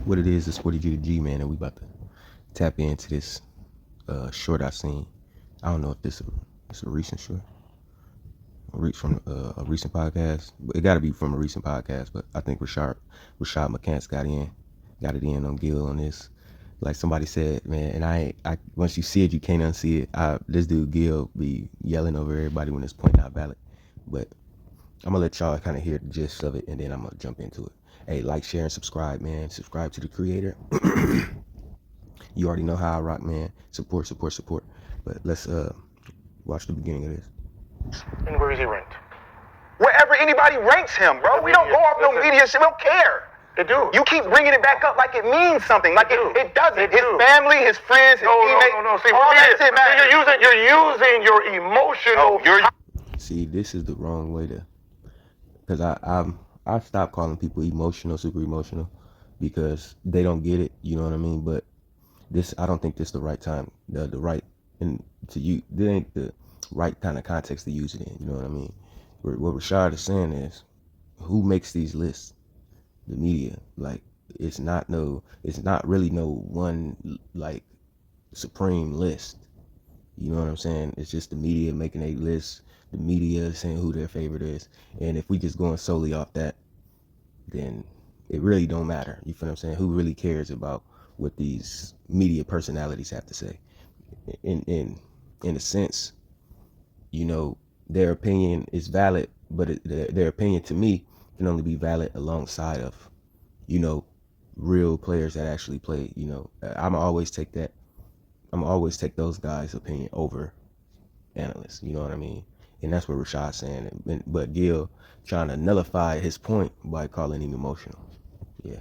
What it is 40G to G, man, and we about to tap into this short I seen. I don't know if this is a recent short, from a recent podcast. It got to be from a recent podcast, but I think Rashad McCants got it in on Gil on this. Like somebody said, man, and I once you see it, you can't unsee it. This dude Gil be yelling over everybody when it's point not valid, but I'm gonna let y'all kind of hear the gist of it, and then I'm gonna jump into it. Hey, like, share, and subscribe, man. Subscribe to the creator. You already know how I rock, man. Support. But let's watch the beginning of this. And where is he ranked? Wherever anybody ranks him, bro. We don't go off no media shit. We don't care. They do. You keep bringing it back up like it means something. Like it doesn't. His family, his friends, his teammates. No. See, all that shit, man. You're using your emotional. See, this is the wrong way to, because I stopped calling people emotional, super emotional, because they don't get it. You know what I mean? But I don't think this the right time, the right, and to you, this ain't the right kind of context to use it in. You know what I mean? What Rashad is saying is, who makes these lists? The media. Like, it's not really no one like supreme list. You know what I'm saying? It's just the media making a list. The media saying who their favorite is, and if we just going solely off that, then it really don't matter. You feel what I'm saying? Who really cares about what these media personalities have to say? In a sense, you know, their opinion is valid, but their opinion to me can only be valid alongside of, you know, real players that actually play. You know, I'm always take those guys' opinion over analysts. You know what I mean? And that's what Rashad's saying. But Gil trying to nullify his point by calling him emotional. Yeah.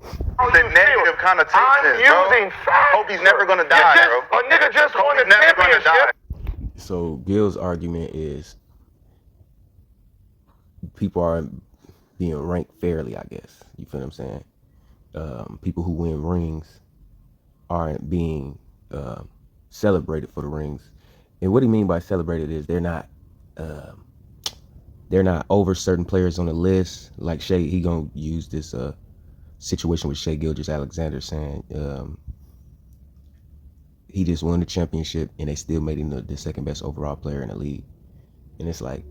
The negative connotation, I'm using facts. Hope he's never gonna die, bro. A nigga just won a Never gonna die. championship. So Gil's argument is people are being ranked fairly, I guess. You feel what I'm saying? People who win rings aren't being celebrated for the rings. And what he mean by celebrated is they're not over certain players on the list. Like Shai, he gonna use this situation with Shai Gilgeous-Alexander saying he just won the championship and they still made him the second best overall player in the league. And it's like,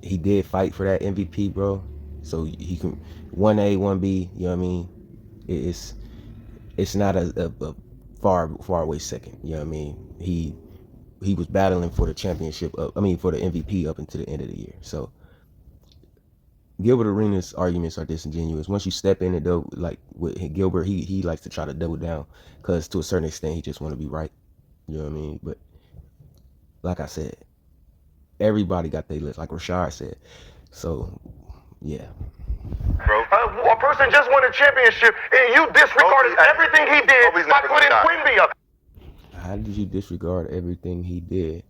he did fight for that MVP, bro. So he can 1A, 1B, you know what I mean? It's not a far away second, you know what I mean? He was battling for the championship, for the MVP up until the end of the year. So Gilbert Arenas' arguments are disingenuous. Once you step in it, though, like with Gilbert, he likes to try to double down, because to a certain extent, he just want to be right. You know what I mean? But like I said, everybody got their list, like Rashad said. So, yeah. Bro. A person just won a championship, and you disregarded everything he did by putting Wemby up. How did you disregard everything he did?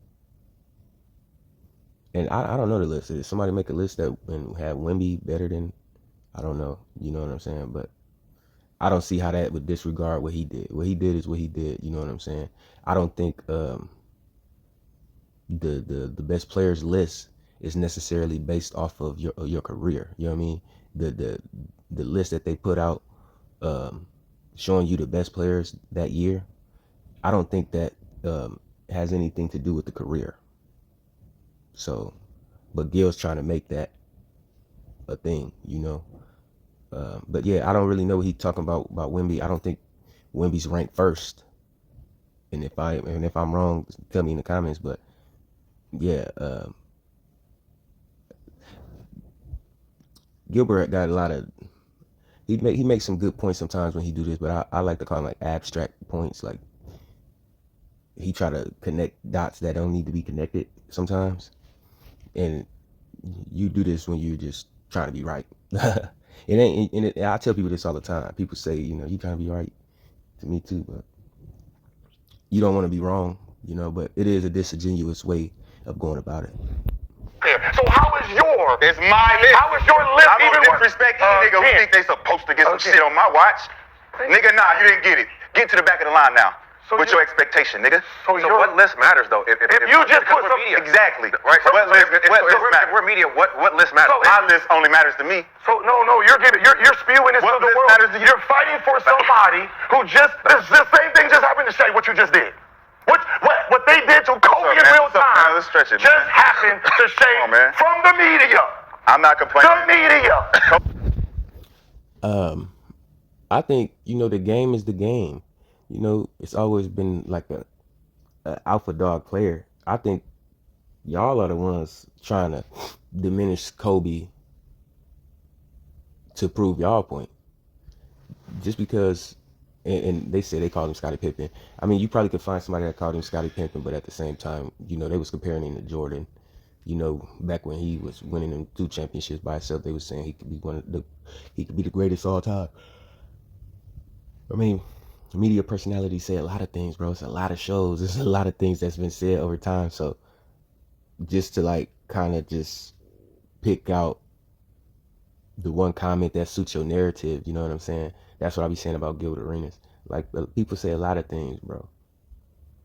And I don't know the list. Did somebody make a list that had Wemby better than, I don't know. You know what I'm saying? But I don't see how that would disregard what he did. What he did is what he did. You know what I'm saying? I don't think the best players list is necessarily based off of your career. You know what I mean? The list that they put out showing you the best players that year, I don't think that has anything to do with the career. So, but Gil's trying to make that a thing, you know. But yeah, I don't really know what he's talking about Wemby. I don't think Wemby's ranked first. And if I'm wrong, tell me in the comments. But yeah, Gilbert got a lot of. He makes some good points sometimes when he do this, but I like to call them like abstract points. Like, he try to connect dots that don't need to be connected sometimes. And you do this when you're just trying to be right. I tell people this all the time. People say, you know, you trying to be right. To me too, but you don't want to be wrong, you know. But it is a disingenuous way of going about it. So how is your? It's my list. How is your list I don't even disrespect any nigga who think they supposed to get some shit on my watch. Nigga, nah, you didn't get it. Get to the back of the line now. with your expectation, nigga. So what list matters though? If you just put some media. Exactly. Right. So What list if we're media, what list matters? My list only matters to me. So no, you're spewing this to the world. You're fighting for somebody who just the same thing just happened to Shay. What you just did. What they did to Kobe in real time Let's stretch it, just happened to Shay from the media. I'm not complaining. The media. I think, the game is the game. It's always been like a alpha dog player. I think y'all are the ones trying to diminish Kobe to prove y'all point. Just because, and they say they called him Scottie Pippen. I mean, you probably could find somebody that called him Scottie Pippen, but at the same time, they was comparing him to Jordan. Back when he was winning them 2 championships by himself, they was saying he could be the greatest all time. I mean, media personalities say a lot of things, bro. It's a lot of shows. There's a lot of things that's been said over time. So just to kind of just pick out the one comment that suits your narrative, you know what I'm saying? That's what I be saying about Gils Arenas. People say a lot of things, bro.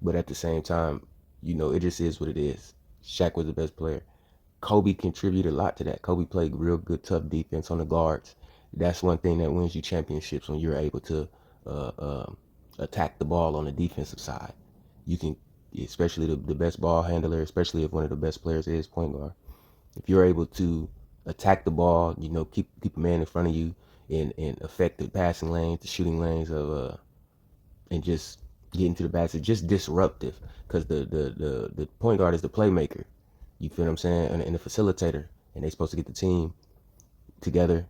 But at the same time, it just is what it is. Shaq was the best player. Kobe contributed a lot to that. Kobe played real good, tough defense on the guards. That's one thing that wins you championships, when you're able to attack the ball on the defensive side. You can, especially the best ball handler, especially if one of the best players is point guard. If you're able to attack the ball, keep a man in front of you and affect the passing lanes, the shooting lanes of and just get into the basket, just disruptive, because the point guard is the playmaker. You feel what I'm saying? And the facilitator, and they're supposed to get the team together,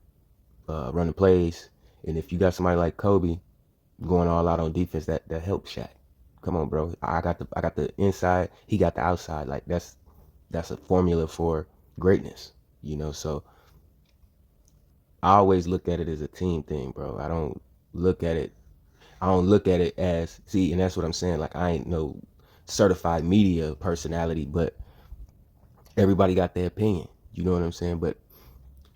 running plays. And if you got somebody like Kobe going all out on defense, that helps Shaq. Come on, bro. I got the inside, he got the outside. That's a formula for greatness, so I always look at it as a team thing, bro. I don't look at it as, and that's what I'm saying. I ain't no certified media personality, but everybody got their opinion. You know what I'm saying? But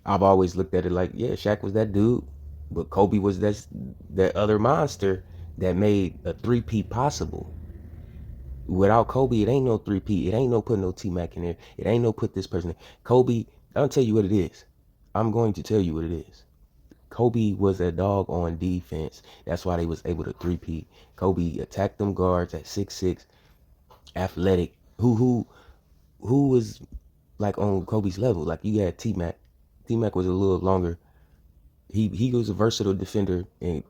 I've always looked at it like, yeah, Shaq was that dude, but Kobe was that other monster that made a 3-peat possible. Without Kobe, it ain't no 3-peat. It ain't no putting no T-Mac in there. It ain't no put this person in. Kobe, I'll tell you what it is. I'm going to tell you what it is. Kobe was a dog on defense. That's why they was able to 3-peat. Kobe attacked them guards at 6'6", athletic. Who was on Kobe's level? You had T-Mac. T-Mac was a little longer. He was a versatile defender and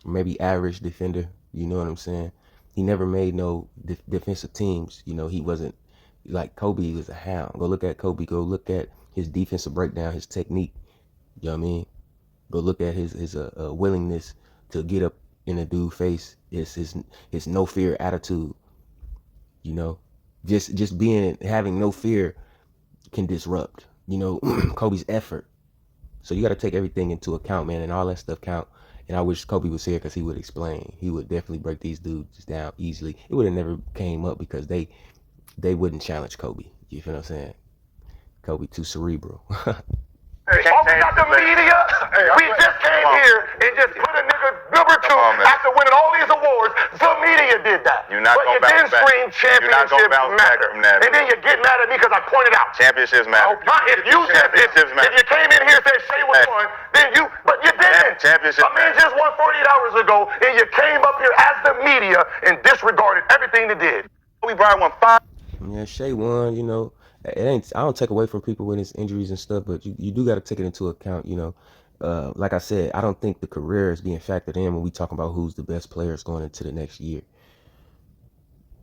maybe average defender. You know what I'm saying? He never made no defensive teams. He wasn't like Kobe was a hound. Go look at Kobe. Go look at his defensive breakdown, his technique. You know what I mean? Go look at his willingness to get up in a dude's face. His no fear attitude. Just having no fear can disrupt. Kobe's effort. So you got to take everything into account, man, and all that stuff count. And I wish Kobe was here, because he would explain. He would definitely break these dudes down easily. It would have never came up because they wouldn't challenge Kobe. You feel what I'm saying? Kobe too cerebral. We got the media. We just came here and just put a nigga number 2 after winning all these awards. The media did that. You're not but gonna you bounce didn't back. scream championships matter. That, and then you get mad at me because I pointed out. Championships matter. If you came in here and said Shay was one, then but you didn't. Championships A man just won 48 hours ago, and you came up here as the media and disregarded everything they did. We Bryant won 5. Yeah, Shay won. It ain't. I don't take away from people with his injuries and stuff, but you do got to take it into account. Like I said, I don't think the career is being factored in when we talk about who's the best players going into the next year.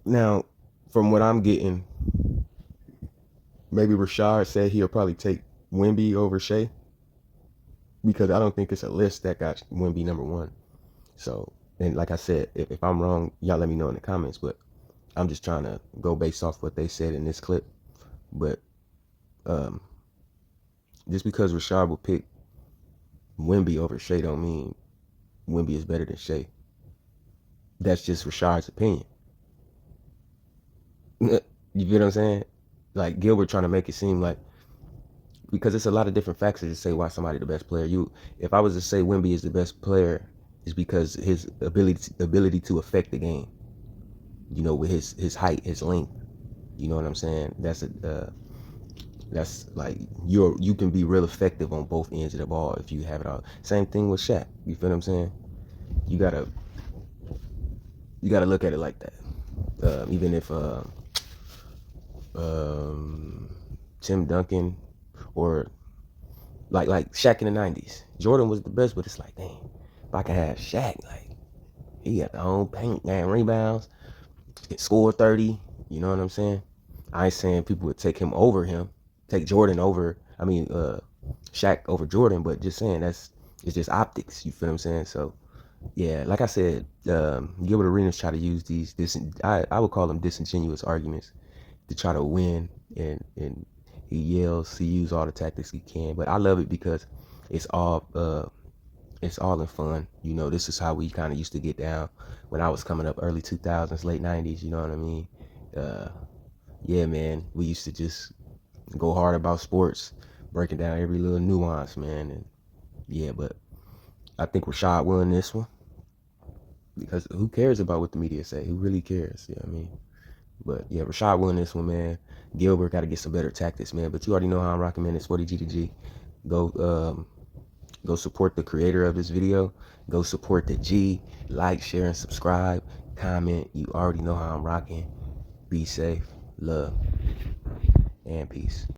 Now, from what I'm getting, maybe Rashad said he'll probably take Wemby over Shay, because I don't think it's a list that got Wemby number 1. So, and like I said, if I'm wrong, y'all let me know in the comments, but I'm just trying to go based off what they said in this clip. But just because Rashad will pick Wemby over Shay don't mean Wemby is better than Shay. That's just Rashad's opinion. You get what I'm saying? Gilbert trying to make it seem like, because it's a lot of different factors to say why somebody the best player. If I was to say Wemby is the best player, is because his ability to affect the game. You know, with his height, his length. You know what I'm saying? That's like you can be real effective on both ends of the ball if you have it all. Same thing with Shaq. You feel what I'm saying? You gotta look at it like that. Even if Tim Duncan or like Shaq in the 90s, Jordan was the best, but it's like, dang, if I can have Shaq, like he got the own paint, man, rebounds, can score 30. You know what I'm saying? I ain't saying people would take Jordan over. I mean, Shaq over Jordan, but just saying it's just optics. You feel what I'm saying? So, yeah, like I said, Gil Arenas try to use I would call them disingenuous arguments to try to win, and he uses all the tactics he can. But I love it because it's all in fun. You know, this is how we kind of used to get down when I was coming up, early 2000s, late 90s. You know what I mean? Yeah, man, we used to just go hard about sports, breaking down every little nuance, man. And yeah, but I think Rashad won this one because who cares about what the media say? Who really cares? You know what I mean? But yeah, Rashad won this one, man. Gilbert got to get some better tactics, man. But you already know how I'm rocking, man. It's 40G to G. Go support the creator of this video. Go support the G. Like, share, and subscribe. Comment. You already know how I'm rocking. Be safe. Love. And peace.